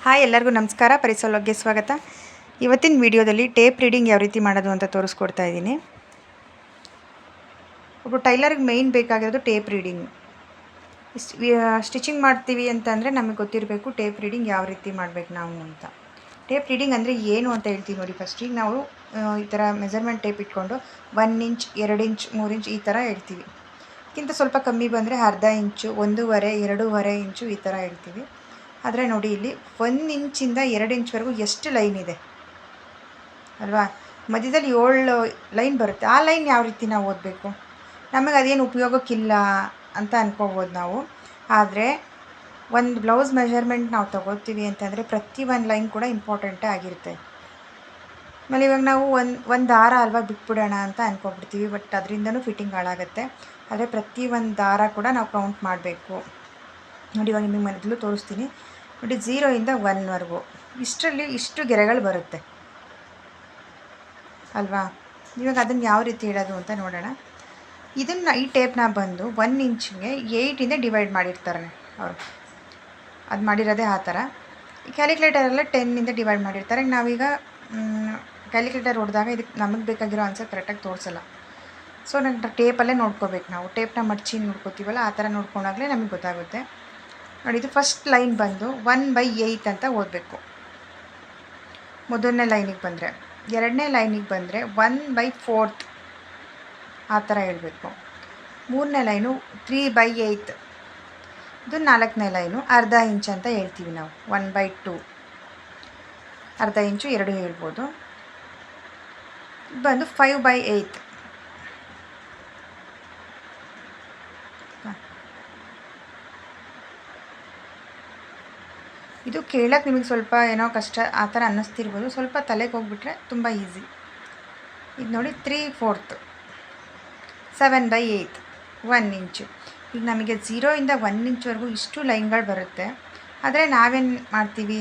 Hi ಎಲ್ಲರಿಗೂ ನಮಸ್ಕಾರ. ಪರಿಸರಕ್ಕೆ ಸ್ವಾಗತ. ಇವತ್ತಿನ ವಿಡಿಯೋದಲ್ಲಿ ಟೇಪ್ ರೀಡಿಂಗ್ ಯಾವ ರೀತಿ ಮಾಡೋದು ಅಂತ ತೋರಿಸ್ಕೊಡ್ತಾ ಇದ್ದೀನಿ. ಒಬ್ಬ ಟೈಲರ್ಗೆ ಮೇಯ್ನ್ ಬೇಕಾಗಿರೋದು ಟೇಪ್ ರೀಡಿಂಗ್. ಸ್ಟಿಚಿಂಗ್ ಮಾಡ್ತೀವಿ ಅಂತಂದರೆ ನಮಗೆ ಗೊತ್ತಿರಬೇಕು ಟೇಪ್ ರೀಡಿಂಗ್ ಯಾವ ರೀತಿ ಮಾಡಬೇಕು ನಾವು ಅಂತ. ಟೇಪ್ ರೀಡಿಂಗ್ ಅಂದರೆ ಏನು ಅಂತ ಹೇಳ್ತೀವಿ ನೋಡಿ. ಫಸ್ಟಿಗೆ ನಾವು ಈ ಥರ ಮೆಜರ್ಮೆಂಟ್ ಟೇಪ್ ಇಟ್ಕೊಂಡು 1 ಇಂಚ್ 2 ಇಂಚ್ 3 ಇಂಚ್ ಈ ಥರ ಹೇಳ್ತೀವಿ. ಇದಕ್ಕಿಂತ ಸ್ವಲ್ಪ ಕಮ್ಮಿ ಬಂದರೆ ಅರ್ಧ ಇಂಚು 1.5 2.5 ಇಂಚು ಈ ಥರ ಹೇಳ್ತೀವಿ. ಆದರೆ ನೋಡಿ ಇಲ್ಲಿ 1 ಇಂಚಿಂದ 2 ಇಂಚ್ವರೆಗೂ ಎಷ್ಟು ಲೈನ್ ಇದೆ ಅಲ್ವಾ. ಮಧ್ಯದಲ್ಲಿ 7 ಲೈನ್ ಬರುತ್ತೆ. ಆ ಲೈನ್ ಯಾವ ರೀತಿ ನಾವು ಓದಬೇಕು? ನಮಗೆ ಅದೇನು ಉಪಯೋಗಕ್ಕಿಲ್ಲ ಅಂತ ಅನ್ಕೋಬೋದು ನಾವು. ಆದರೆ ಒಂದು ಬ್ಲೌಸ್ ಮೆಜರ್ಮೆಂಟ್ ನಾವು ತೊಗೋತೀವಿ ಅಂತಂದರೆ ಪ್ರತಿ ಒಂದು ಲೈನ್ ಕೂಡ ಇಂಪಾರ್ಟೆಂಟೇ ಆಗಿರುತ್ತೆ. ಆಮೇಲೆ ಇವಾಗ ನಾವು ಒಂದು ದಾರ ಅಲ್ವಾ ಬಿಟ್ಬಿಡೋಣ ಅಂತ ಅನ್ಕೊಬಿಡ್ತೀವಿ. ಬಟ್ ಅದರಿಂದನೂ ಫಿಟ್ಟಿಂಗ್ ಹಾಳಾಗುತ್ತೆ. ಆದರೆ ಪ್ರತಿ ಒಂದು ದಾರ ಕೂಡ ನಾವು ಕೌಂಟ್ ಮಾಡಬೇಕು. ನೋಡಿ ಇವಾಗ ನಿಮಗೆ ಮೊದಲು ತೋರಿಸ್ತೀನಿ ನೋಡಿ. 0 ಇಂದ 1ವರೆಗೂ ಇಷ್ಟರಲ್ಲಿ ಇಷ್ಟು ಗೆರೆಗಳು ಬರುತ್ತೆ ಅಲ್ವಾ. ಇವಾಗ ಅದನ್ನು ಯಾವ ರೀತಿ ಹೇಳೋದು ಅಂತ ನೋಡೋಣ. ಇದನ್ನು ಈ ಟೇಪ್ನ ಬಂದು 1 ಇಂಚಿಗೆ 8ಇಂದ ಡಿವೈಡ್ ಮಾಡಿರ್ತಾರೆ ಅವರು. ಅದು ಮಾಡಿರೋದೇ ಆ ಥರ. ಈ ಕ್ಯಾಲ್ಕುಲೇಟರೆಲ್ಲ 10ಇಂದ ಡಿವೈಡ್ ಮಾಡಿರ್ತಾರೆ. ನಾವೀಗ ಕ್ಯಾಲ್ಕುಲೇಟರ್ ಹೊಡೆದಾಗ ಇದಕ್ಕೆ ನಮಗೆ ಬೇಕಾಗಿರೋ ಆನ್ಸರ್ ಕರೆಕ್ಟಾಗಿ ತೋರಿಸಲ್ಲ. ಸೊ ನಂಗೆ ಟೇಪಲ್ಲೇ ನೋಡ್ಕೋಬೇಕು ನಾವು. ಟೇಪ್ನ ಮಡಚಿ ನೋಡ್ಕೋತೀವಲ್ಲ ಆ ಥರ ನೋಡ್ಕೊಂಡಾಗಲೇ ನಮಗೆ ಗೊತ್ತಾಗುತ್ತೆ. ನೋಡಿ ಇದು ಫಸ್ಟ್ ಲೈನ್ ಬಂದು 1/8 ಅಂತ ಓದಬೇಕು. ಮೊದಲನೇ ಲೈನಿಗೆ ಬಂದರೆ, ಎರಡನೇ ಲೈನಿಗೆ ಬಂದರೆ 1/4 ಆ ಥರ ಹೇಳಬೇಕು. ಮೂರನೇ ಲೈನು 3/8. ಇದು ನಾಲ್ಕನೇ ಲೈನು ಅರ್ಧ ಇಂಚ್ ಅಂತ ಹೇಳ್ತೀವಿ ನಾವು. 1/2 ಅರ್ಧ ಇಂಚು 2 ಹೇಳ್ಬೋದು. ಬಂದು 5/8. ಇದು ಕೇಳಕ್ಕೆ ನಿಮಗೆ ಸ್ವಲ್ಪ ಏನೋ ಕಷ್ಟ ಆ ಥರ ಅನ್ನಿಸ್ತಿರ್ಬೋದು. ಸ್ವಲ್ಪ ತಲೆಗೆ ಹೋಗ್ಬಿಟ್ರೆ ತುಂಬ ಈಸಿ. ಇದು ನೋಡಿ 3/4 7/8 1 ಇಂಚು. ಈಗ ನಮಗೆ 0 ಇಂದ 1 ಇಂಚ್ವರೆಗೂ ಇಷ್ಟು ಲೈನ್ಗಳು ಬರುತ್ತೆ. ಆದರೆ ನಾವೇನು ಮಾಡ್ತೀವಿ,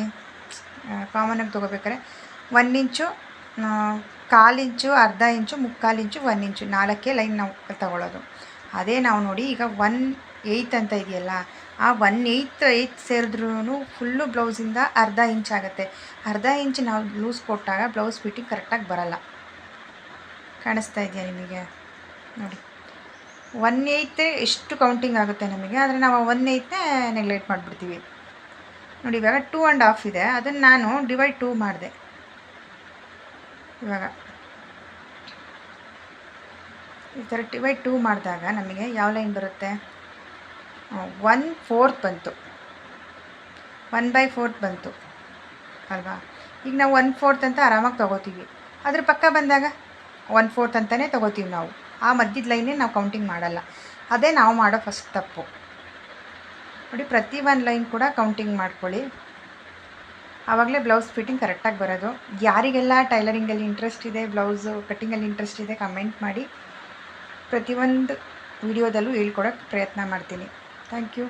ಕಾಮನಾಗಿ ತೊಗೋಬೇಕಾದ್ರೆ 1 ಇಂಚು 1/4 ಇಂಚು ಅರ್ಧ ಇಂಚು 3/4 ಇಂಚು 1 ಇಂಚು 4 ಲೈನ್ ನಾವು ತಗೊಳ್ಳೋದು. ಅದೇ ನಾವು ನೋಡಿ ಈಗ 1/8 ಅಂತ ಇದೆಯಲ್ಲ, ಆ 1/8 ಸೇರಿದ್ರೂ ಫುಲ್ಲು ಬ್ಲೌಸಿಂದ ಅರ್ಧ ಇಂಚ್ ಆಗುತ್ತೆ. ಅರ್ಧ ಇಂಚ್ ನಾವು ಲೂಸ್ ಕೊಟ್ಟಾಗ ಬ್ಲೌಸ್ ಫಿಟ್ಟಿಂಗ್ ಕರೆಕ್ಟಾಗಿ ಬರಲ್ಲ. ಕಾಣಿಸ್ತಾ ಇದೆಯಾ ನಿಮಗೆ? ನೋಡಿ 1/8 ಎಷ್ಟು ಕೌಂಟಿಂಗ್ ಆಗುತ್ತೆ ನಮಗೆ. ಆದರೆ ನಾವು 1/8ನೇ ನೆಗ್ಲೆಕ್ಟ್ ಮಾಡಿಬಿಡ್ತೀವಿ. ನೋಡಿ ಇವಾಗ 2.5 ಇದೆ. ಅದನ್ನು ನಾನು ಡಿವೈಡ್ 2 ಮಾಡಿದೆ. ಇವಾಗ ಈ ಥರ ಡಿವೈಡ್ 2 ಮಾಡಿದಾಗ ನಮಗೆ ಯಾವ ಲೈನ್ ಬರುತ್ತೆ? 1/4 ಬಂತು. 1/4 ಬಂತು ಅಲ್ವಾ. ಈಗ ನಾವು 1/4 ಅಂತ ಆರಾಮಾಗಿ ತೊಗೋತೀವಿ. ಅದ್ರ ಪಕ್ಕ ಬಂದಾಗ 1/4 ಅಂತಲೇ ತೊಗೋತೀವಿ ನಾವು. ಆ ಮಧ್ಯದ ಲೈನೇ ನಾವು ಕೌಂಟಿಂಗ್ ಮಾಡಲ್ಲ. ಅದೇ ನಾವು ಮಾಡೋ ಫಸ್ಟ್ ತಪ್ಪು. ನೋಡಿ ಪ್ರತಿ ಒಂದು ಲೈನ್ ಕೂಡ ಕೌಂಟಿಂಗ್ ಮಾಡ್ಕೊಳ್ಳಿ. ಆವಾಗಲೇ ಬ್ಲೌಸ್ ಫಿಟ್ಟಿಂಗ್ ಕರೆಕ್ಟಾಗಿ ಬರೋದು. ಯಾರಿಗೆಲ್ಲ ಟೈಲರಿಂಗಲ್ಲಿ ಇಂಟ್ರೆಸ್ಟ್ ಇದೆ, ಬ್ಲೌಸು ಕಟ್ಟಿಂಗಲ್ಲಿ ಇಂಟ್ರೆಸ್ಟ್ ಇದೆ ಕಮೆಂಟ್ ಮಾಡಿ. ಪ್ರತಿಯೊಂದು ವಿಡಿಯೋದಲ್ಲೂ ಹೇಳ್ಕೊಡೋಕ್ಕೆ ಪ್ರಯತ್ನ ಮಾಡ್ತೀನಿ. Thank you.